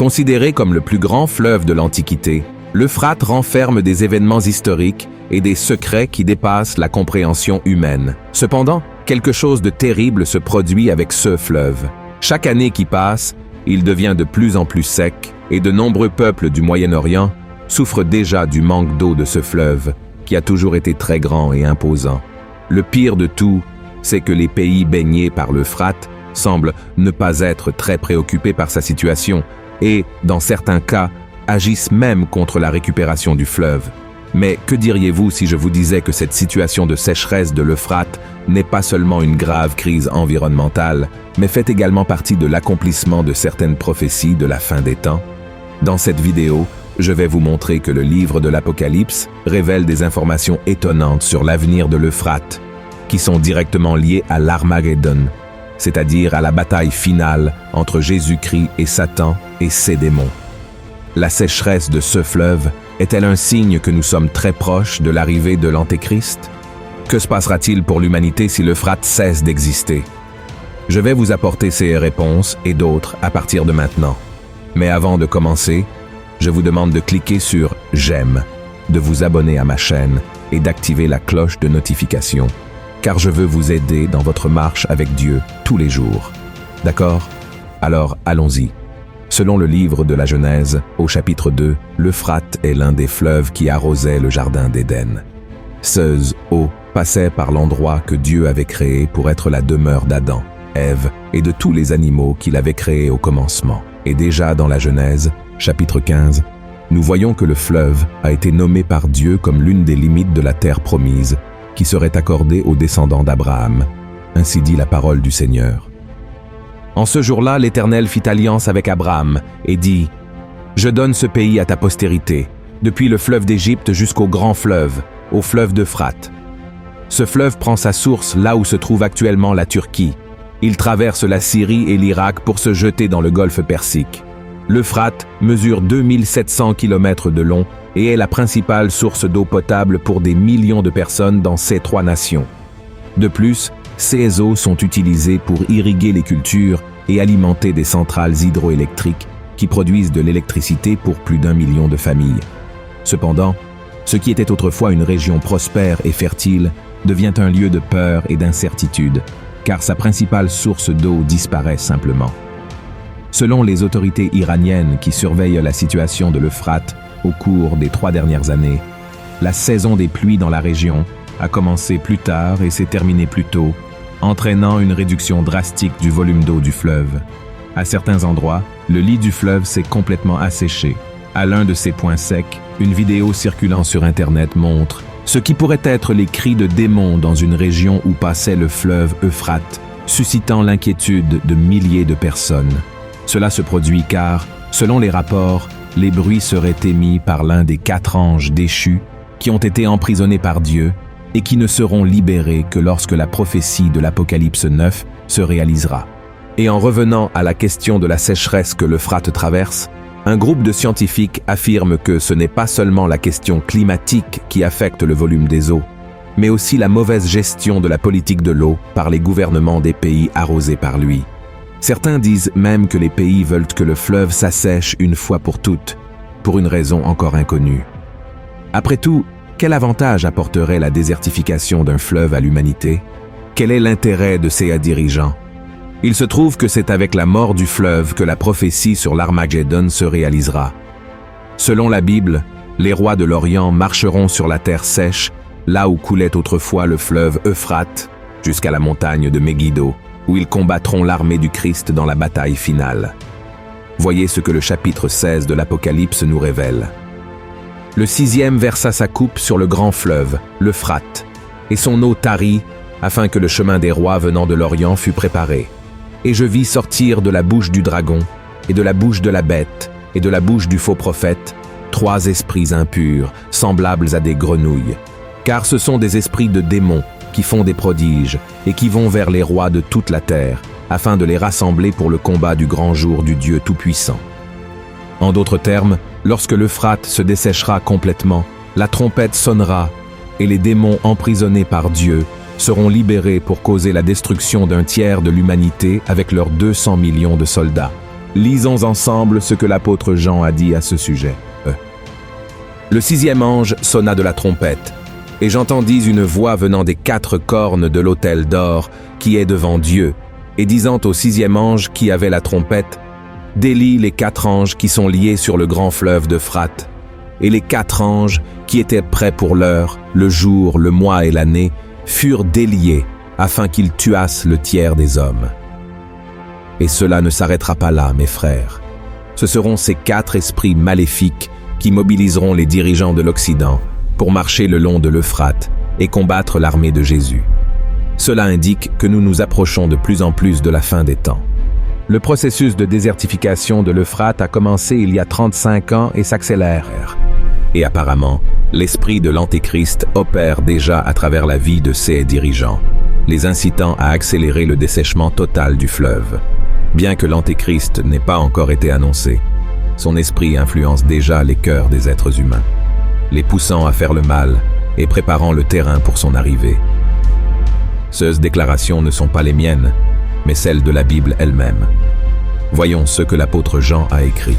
Considéré comme le plus grand fleuve de l'Antiquité, l'Euphrate renferme des événements historiques et des secrets qui dépassent la compréhension humaine. Cependant, quelque chose de terrible se produit avec ce fleuve. Chaque année qui passe, il devient de plus en plus sec et de nombreux peuples du Moyen-Orient souffrent déjà du manque d'eau de ce fleuve, qui a toujours été très grand et imposant. Le pire de tout, c'est que les pays baignés par l'Euphrate semblent ne pas être très préoccupés par sa situation et, dans certains cas, agissent même contre la récupération du fleuve. Mais que diriez-vous si je vous disais que cette situation de sécheresse de l'Euphrate n'est pas seulement une grave crise environnementale, mais fait également partie de l'accomplissement de certaines prophéties de la fin des temps? Dans cette vidéo, je vais vous montrer que le livre de l'Apocalypse révèle des informations étonnantes sur l'avenir de l'Euphrate, qui sont directement liées à l'Armageddon, c'est-à-dire à la bataille finale entre Jésus-Christ et Satan et ses démons. La sécheresse de ce fleuve est-elle un signe que nous sommes très proches de l'arrivée de l'Antéchrist? Que se passera-t-il pour l'humanité si l'Euphrate cesse d'exister? Je vais vous apporter ces réponses et d'autres à partir de maintenant. Mais avant de commencer, je vous demande de cliquer sur « J'aime », de vous abonner à ma chaîne et d'activer la cloche de notification, car je veux vous aider dans votre marche avec Dieu tous les jours. D'accord? Alors allons-y. Selon le livre de la Genèse, au chapitre 2, l'Euphrate est l'un des fleuves qui arrosait le jardin d'Éden. Ces eaux passaient par l'endroit que Dieu avait créé pour être la demeure d'Adam, Ève et de tous les animaux qu'il avait créés au commencement. Et déjà dans la Genèse, chapitre 15, nous voyons que le fleuve a été nommé par Dieu comme l'une des limites de la terre promise qui serait accordée aux descendants d'Abraham. Ainsi dit la parole du Seigneur. En ce jour-là, l'Éternel fit alliance avec Abraham et dit « Je donne ce pays à ta postérité, depuis le fleuve d'Égypte jusqu'au grand fleuve, au fleuve d'Euphrate. Ce fleuve prend sa source là où se trouve actuellement la Turquie. Il traverse la Syrie et l'Irak pour se jeter dans le golfe Persique. L'Euphrate mesure 2700 km de long et est la principale source d'eau potable pour des millions de personnes dans ces trois nations. De plus, ces eaux sont utilisées pour irriguer les cultures et alimenter des centrales hydroélectriques qui produisent de l'électricité pour plus d'1 million de familles. Cependant, ce qui était autrefois une région prospère et fertile devient un lieu de peur et d'incertitude, car sa principale source d'eau disparaît simplement. Selon les autorités iraniennes qui surveillent la situation de l'Euphrate au cours des 3 dernières années, la saison des pluies dans la région a commencé plus tard et s'est terminée plus tôt, entraînant une réduction drastique du volume d'eau du fleuve. À certains endroits, le lit du fleuve s'est complètement asséché. À l'un de ces points secs, une vidéo circulant sur Internet montre ce qui pourrait être les cris de démons dans une région où passait le fleuve Euphrate, suscitant l'inquiétude de milliers de personnes. Cela se produit car, selon les rapports, les bruits seraient émis par l'un des 4 anges déchus qui ont été emprisonnés par Dieu et qui ne seront libérés que lorsque la prophétie de l'Apocalypse 9 se réalisera. Et en revenant à la question de la sécheresse que l'Euphrate traverse, un groupe de scientifiques affirme que ce n'est pas seulement la question climatique qui affecte le volume des eaux, mais aussi la mauvaise gestion de la politique de l'eau par les gouvernements des pays arrosés par lui. Certains disent même que les pays veulent que le fleuve s'assèche une fois pour toutes, pour une raison encore inconnue. Après tout, quel avantage apporterait la désertification d'un fleuve à l'humanité? Quel est l'intérêt de ces dirigeants? Il se trouve que c'est avec la mort du fleuve que la prophétie sur l'Armageddon se réalisera. Selon la Bible, les rois de l'Orient marcheront sur la terre sèche, là où coulait autrefois le fleuve Euphrate, jusqu'à la montagne de Megiddo, où ils combattront l'armée du Christ dans la bataille finale. Voyez ce que le chapitre 16 de l'Apocalypse nous révèle. Le 6e versa sa coupe sur le grand fleuve, l'Euphrate, et son eau tarit, afin que le chemin des rois venant de l'Orient fût préparé. Et je vis sortir de la bouche du dragon, et de la bouche de la bête, et de la bouche du faux prophète, 3 esprits impurs, semblables à des grenouilles. Car ce sont des esprits de démons qui font des prodiges, et qui vont vers les rois de toute la terre, afin de les rassembler pour le combat du grand jour du Dieu Tout-Puissant. En d'autres termes, lorsque l'Euphrate se desséchera complètement, la trompette sonnera, et les démons emprisonnés par Dieu seront libérés pour causer la destruction d'un tiers de l'humanité avec leurs 200 millions de soldats. Lisons ensemble ce que l'apôtre Jean a dit à ce sujet. Le sixième ange sonna de la trompette, et j'entendis une voix venant des 4 cornes de l'autel d'or qui est devant Dieu, et disant au sixième ange qui avait la trompette, « Délie les 4 anges qui sont liés sur le grand fleuve d'Euphrate. » Et les 4 anges qui étaient prêts pour l'heure, le jour, le mois et l'année, furent déliés afin qu'ils tuassent le tiers des hommes. Et cela ne s'arrêtera pas là, mes frères. Ce seront ces 4 esprits maléfiques qui mobiliseront les dirigeants de l'Occident pour marcher le long de l'Euphrate et combattre l'armée de Jésus. Cela indique que nous nous approchons de plus en plus de la fin des temps. Le processus de désertification de l'Euphrate a commencé il y a 35 ans et s'accélère. Et apparemment, l'esprit de l'Antéchrist opère déjà à travers la vie de ses dirigeants, les incitant à accélérer le dessèchement total du fleuve. Bien que l'Antéchrist n'ait pas encore été annoncé, son esprit influence déjà les cœurs des êtres humains, les poussant à faire le mal et préparant le terrain pour son arrivée. Ces déclarations ne sont pas les miennes, mais celles de la Bible elle-même. Voyons ce que l'apôtre Jean a écrit.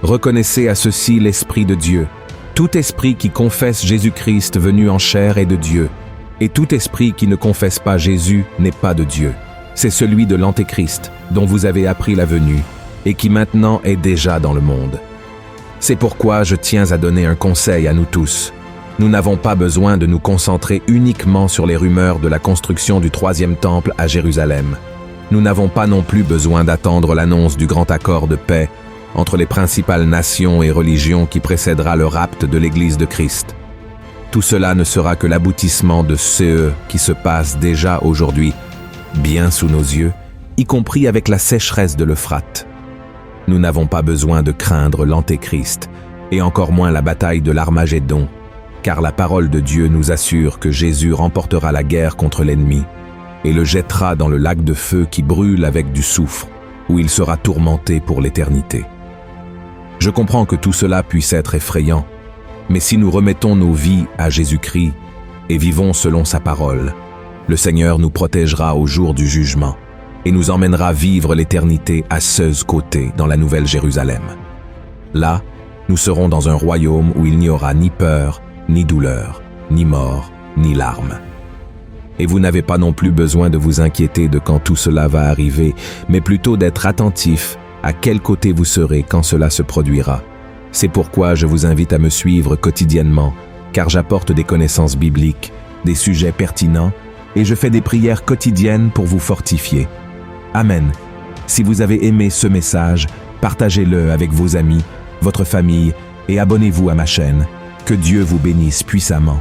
Reconnaissez à ceci l'Esprit de Dieu. Tout esprit qui confesse Jésus-Christ venu en chair est de Dieu, et tout esprit qui ne confesse pas Jésus n'est pas de Dieu. C'est celui de l'Antéchrist, dont vous avez appris la venue, et qui maintenant est déjà dans le monde. C'est pourquoi je tiens à donner un conseil à nous tous. Nous n'avons pas besoin de nous concentrer uniquement sur les rumeurs de la construction du 3e temple à Jérusalem. Nous n'avons pas non plus besoin d'attendre l'annonce du grand accord de paix entre les principales nations et religions qui précédera le rapt de l'Église de Christ. Tout cela ne sera que l'aboutissement de ce qui se passe déjà aujourd'hui, bien sous nos yeux, y compris avec la sécheresse de l'Euphrate. Nous n'avons pas besoin de craindre l'Antéchrist, et encore moins la bataille de l'Armagédon, car la parole de Dieu nous assure que Jésus remportera la guerre contre l'ennemi et le jettera dans le lac de feu qui brûle avec du soufre, où il sera tourmenté pour l'éternité. Je comprends que tout cela puisse être effrayant, mais si nous remettons nos vies à Jésus-Christ et vivons selon sa parole, le Seigneur nous protégera au jour du jugement et nous emmènera vivre l'éternité à ses côtés dans la Nouvelle Jérusalem. Là, nous serons dans un royaume où il n'y aura ni peur, ni douleur, ni mort, ni larmes. Et vous n'avez pas non plus besoin de vous inquiéter de quand tout cela va arriver, mais plutôt d'être attentif à quel côté vous serez quand cela se produira. C'est pourquoi je vous invite à me suivre quotidiennement, car j'apporte des connaissances bibliques, des sujets pertinents, et je fais des prières quotidiennes pour vous fortifier. Amen. Si vous avez aimé ce message, partagez-le avec vos amis, votre famille, et abonnez-vous à ma chaîne. Que Dieu vous bénisse puissamment.